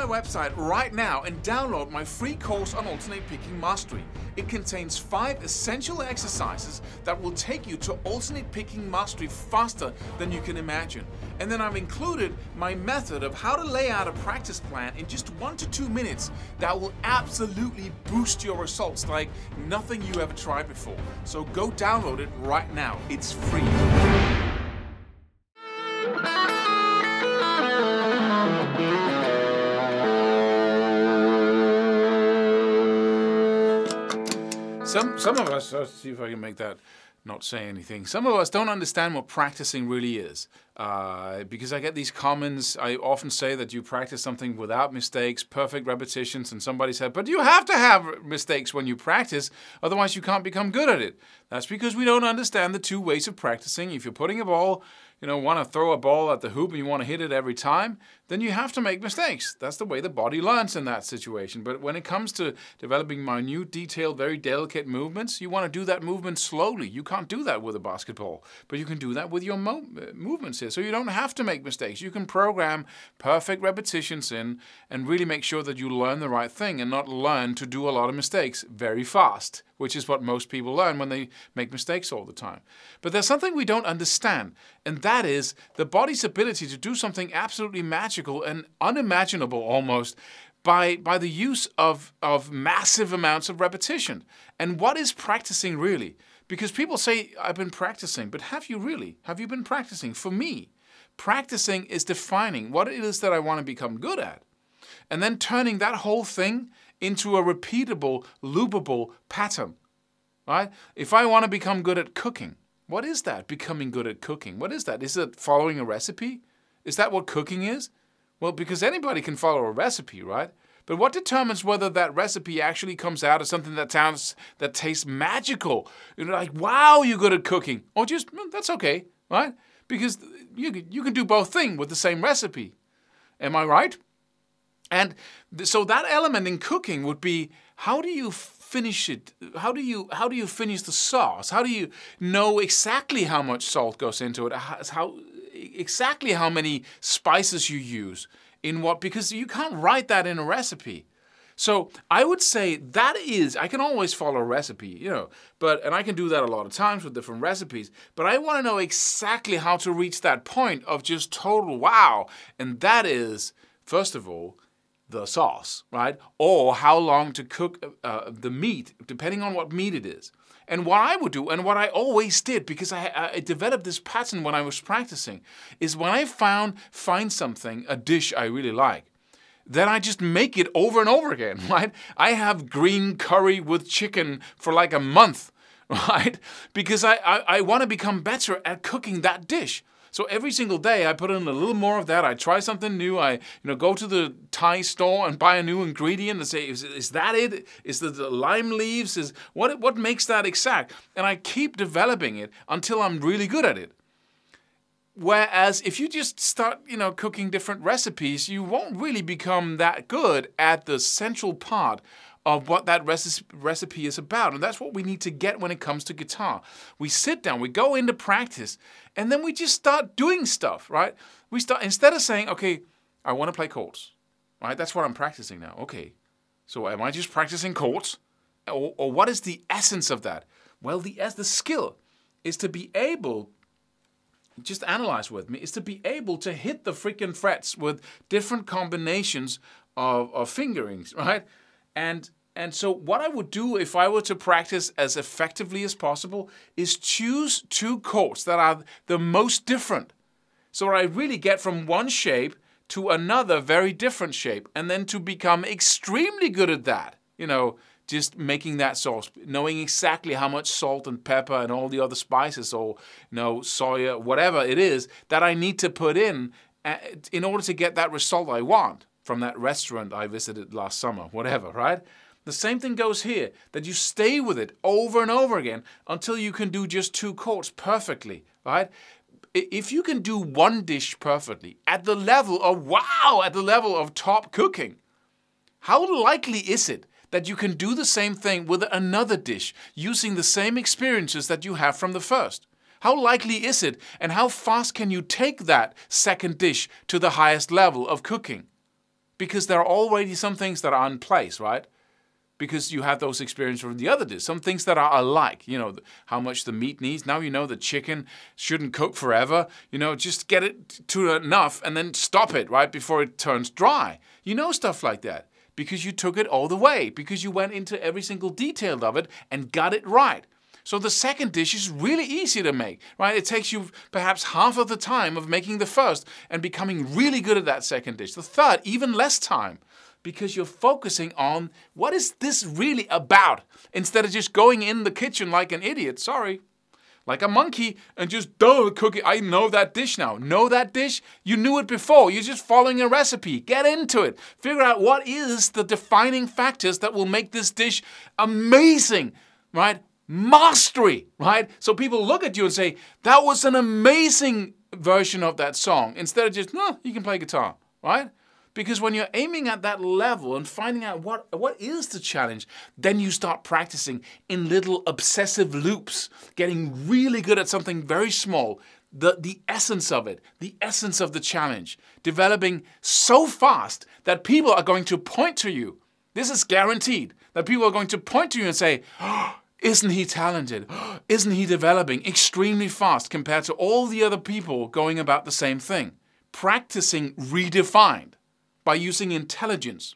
my website right now and download my free course on alternate picking mastery. It contains 5 essential exercises that will take you to alternate picking mastery faster than you can imagine. And then I've included my method of how to lay out a practice plan in just 1 to 2 minutes that will absolutely boost your results like nothing you ever tried before. So go download it right now. It's free. Some of us, let's see if I can make that not say anything. Some of us don't understand what practicing really is. Because I get these comments, I often say that you practice something without mistakes, perfect repetitions, and somebody said, but you have to have mistakes when you practice, otherwise you can't become good at it. That's because we don't understand the 2 ways of practicing. If you're putting a ball, want to throw a ball at the hoop and you want to hit it every time, then you have to make mistakes. That's the way the body learns in that situation. But when it comes to developing minute, detailed, very delicate movements, you want to do that movement slowly. You can't do that with a basketball, but you can do that with your movements here. So you don't have to make mistakes. You can program perfect repetitions in and really make sure that you learn the right thing and not learn to do a lot of mistakes very fast, which is what most people learn when they make mistakes all the time. But there's something we don't understand, and that is the body's ability to do something absolutely magical and unimaginable almost by the use of massive amounts of repetition. And what is practicing really? Because people say, I've been practicing, but have you really? Have you been practicing? For me, practicing is defining what it is that I want to become good at, and then turning that whole thing into a repeatable, loopable pattern, right? If I want to become good at cooking, what is that, becoming good at cooking? What is that? Is it following a recipe? Is that what cooking is? Well, because anybody can follow a recipe, right? But what determines whether that recipe actually comes out as something that tastes magical? Like, wow, you're good at cooking. Or just, that's okay, right? Because you can do both things with the same recipe. Am I right? And so that element in cooking would be, how do you finish it? How do you finish the sauce? How do you know exactly how much salt goes into it? Exactly how many spices you use in what? Because you can't write that in a recipe. So I would say that is, I can always follow a recipe, and I can do that a lot of times with different recipes, but I want to know exactly how to reach that point of just total wow. And that is, first of all, the sauce, right? Or how long to cook the meat, depending on what meat it is. And what I would do, and what I always did, because I developed this pattern when I was practicing, is when I find something, a dish I really like, then I just make it over and over again, right? I have green curry with chicken for like a month, right? Because I want to become better at cooking that dish. So every single day I put in a little more of that. I try something new. I go to the Thai store and buy a new ingredient and say, is that it? Is the lime leaves? What makes that exact? And I keep developing it until I'm really good at it. Whereas if you just start, cooking different recipes, you won't really become that good at the central part of what that recipe is about. And that's what we need to get when it comes to guitar. We sit down, we go into practice, and then we just start doing stuff, right? We start, instead of saying, okay, I want to play chords, right? That's what I'm practicing now. Okay, so am I just practicing chords? Or what is the essence of that? Well, the skill is to be able, just analyze with me, is to be able to hit the freaking frets with different combinations of fingerings, right? And so what I would do if I were to practice as effectively as possible is choose 2 chords that are the most different. So I really get from one shape to another very different shape, and then to become extremely good at that, just making that sauce, knowing exactly how much salt and pepper and all the other spices or, soya, whatever it is that I need to put in order to get that result I want from that restaurant I visited last summer, whatever, right? The same thing goes here, that you stay with it over and over again until you can do just 2 chords perfectly, right? If you can do one dish perfectly at the level of wow, at the level of top cooking, how likely is it that you can do the same thing with another dish using the same experiences that you have from the first? How likely is it, and how fast can you take that second dish to the highest level of cooking? because there are already some things that are in place, right? Because you have those experiences from the other dish. Some things that are alike, you know, how much the meat needs. Now you know the chicken shouldn't cook forever. You know, just get it to enough and then stop it right before it turns dry. You know, stuff like that because you took it all the way, because you went into every single detail of it and got it right. So the second dish is really easy to make, right? It takes you perhaps half of the time of making the first and becoming really good at that second dish. The third, even less time, because you're focusing on what is this really about, instead of just going in the kitchen like an idiot, like a monkey, and just cook it. I know that dish now. Know that dish? You knew it before. You're just following a recipe. Get into it. Figure out what is the defining factors that will make this dish amazing, right? Mastery, right? So people look at you and say, that was an amazing version of that song, instead of just, no, you can play guitar, right? Because when you're aiming at that level and finding out what is the challenge, then you start practicing in little obsessive loops, getting really good at something very small, the essence of it, the essence of the challenge, developing so fast that people are going to point to you. This is guaranteed, that people are going to point to you and say, oh, isn't he talented? Isn't he developing extremely fast compared to all the other people going about the same thing? Practicing redefined by using intelligence.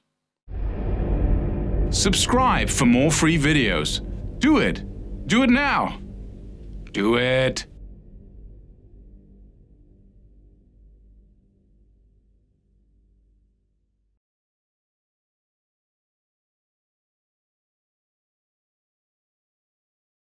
Subscribe for more free videos. Do it. Do it now. Do it.